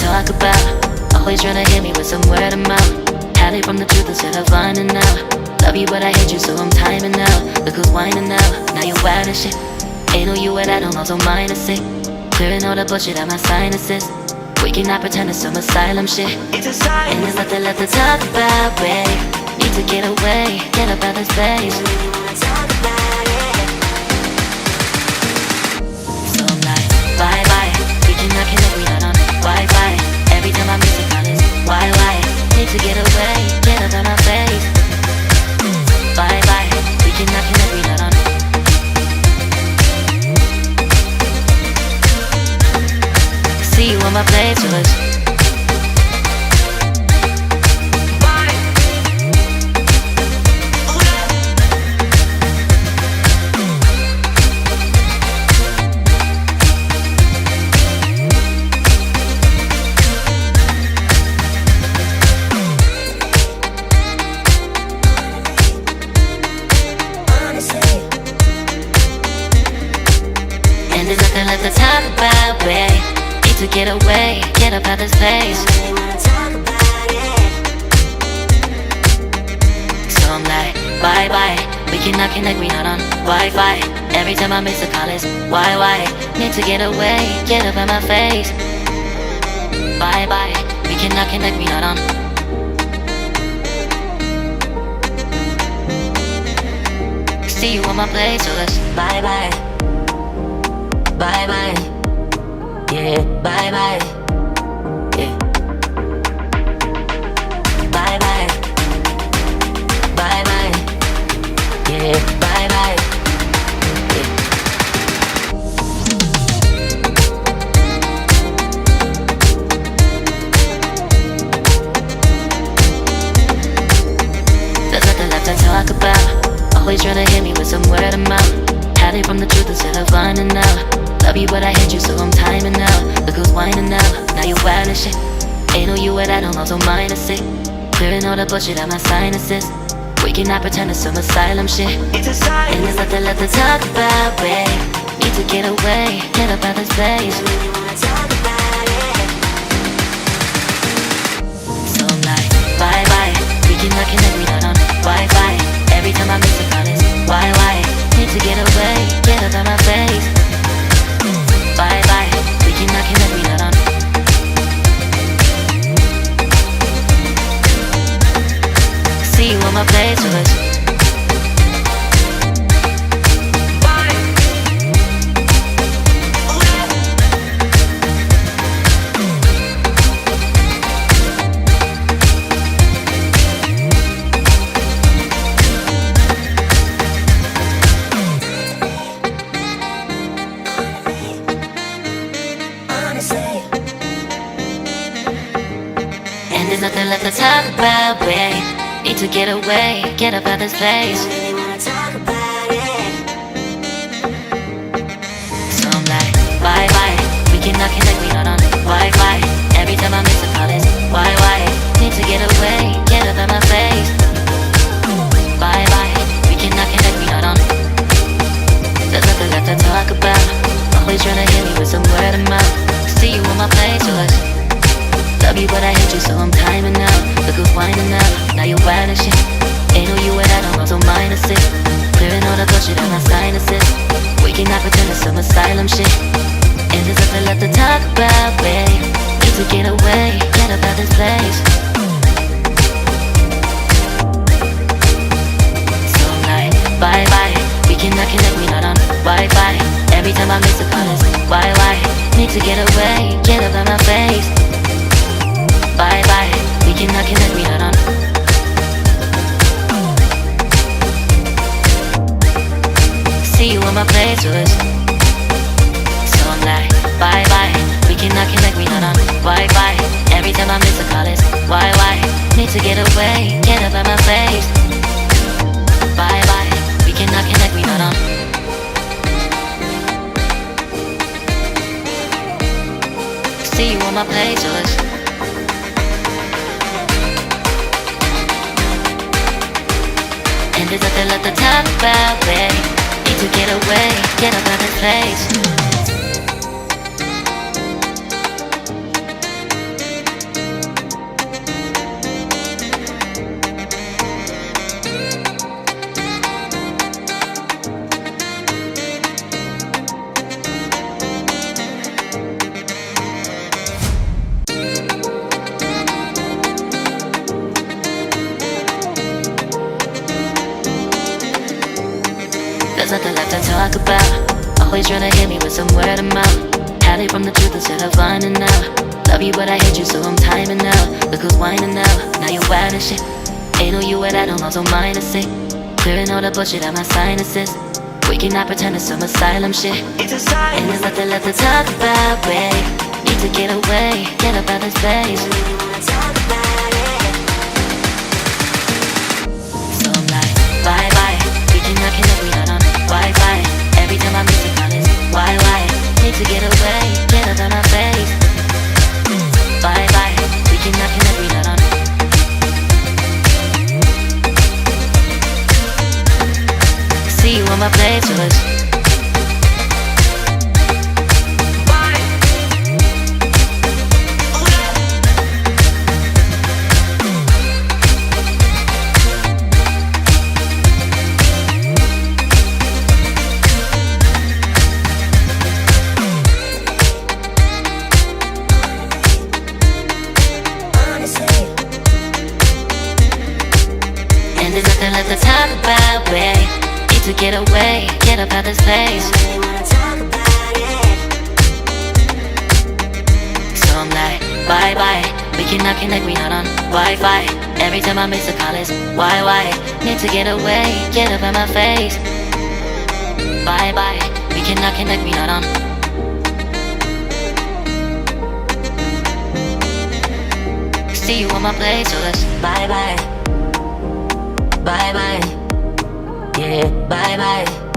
talk about. Always trying to hit me with some word of mouth. Hide it from the truth instead of finding out. Love you but I hate you so I'm timing out. Look who's whining now, now you're wild and shit. Ain't no you at I don't also mind a sick. Clearing all the bullshit out my sinuses. We cannot pretend it's some asylum shit. And there's nothing left to talk about, babe. Need to get away, get up out of space. So I'm like, bye bye. We cannot connect, we not on Wi-Fi. Every time I miss a call is why? Need to get away, get up out my face. Bye bye. We cannot connect, we not on. See you on my playlist. And there's nothing left to talk about, babe. Need to get away, get up out this place. So I'm like, bye bye. We cannot connect, we not on Wi-Fi. Every time I miss a call is why? Need to get away, get up out my face. Bye bye. We cannot connect, we not on. See you on my playlist. Bye bye. Bye bye. Yeah, bye bye. Yeah. Bye bye. Bye bye. Yeah, bye bye. Yeah. There's nothing left to talk about. Always trying to hit me with some word of mouth. Hide it from the truth instead of finding out. Love you but I hate you so I'm timing out. Look who's whining now, now you're wild and shit. Ain't no you at I don't also mind a sick. Clearing all the bullshit out my sinuses. We cannot pretend it's some asylum shit. And there's nothing left to talk about, babe. Need to get away, get up out this place. So I'm like, bye bye. We cannot connect, we not on Wi-Fi. Every time I miss a call is why? Need to get away, get up out my face. Bye bye, we cannot connect, we not on. See you on my playlist. And there's nothing left to talk about, babe. Need to get away, get up out this place. So I'm like, bye bye. We cannot connect, we not on Wi-Fi. Every time I miss a call is why? Need to get away, get up out my face. Bye bye. We cannot connect, we not on. There's nothing left to talk about. Always trying to hit me with some word of mouth. See you on my playlist. Love you but I hate you so I'm timing out. Look who's whining now, now you're wild and shit. Ain't no you at I don't also mind a sick. Clearing all the bullshit out my sinuses. We cannot pretend it's some asylum shit. And there's nothing left to talk about, babe. Need to get away, get up out this place. So I'm like, bye bye. We cannot connect, we not on Wi-Fi. Every time I miss a call is why? Need to get away, get up out my face. Bye bye, we cannot connect, we not on. See you on my playlist. So I'm like, bye bye. We cannot connect, we not on Wi-Fi. Every time I miss a call is why? Need to get away, get up out my face. Bye bye, we cannot connect, we not on. See you on my playlist. And there's nothing left to talk about, babe. Need to get away, get up out of this place. there's nothing left to talk about. Always trying to hit me with some word of mouth. Hide it from the truth instead of finding out. Love you but I hate you so I'm timing out. Look who's whining now, now you wild and shit. Ain't no you and I don't know, so mine is sick. Clearing all the bullshit out my sinuses. We cannot pretend it's some asylum shit. It's a sign. And there's nothing left to talk about, babe. Need to get away, get up out this place. So I'm like, bye bye. We cannot connect, we not on Wi-Fi. Every time I miss a call it's why? Need to get away, get up out my face. Bye bye. We cannot connect, we not on. See you on my playlist. And there's nothing left to talk about, babe. Need to get away, get up out this place. So I'm like, bye bye. We cannot connect, we not on Wi-Fi. Every time I miss a call it's why? Need to get away, get up out my face. Bye bye. We cannot connect, we not on. See you on my playlist. Bye bye. Bye bye. Yeah, bye bye.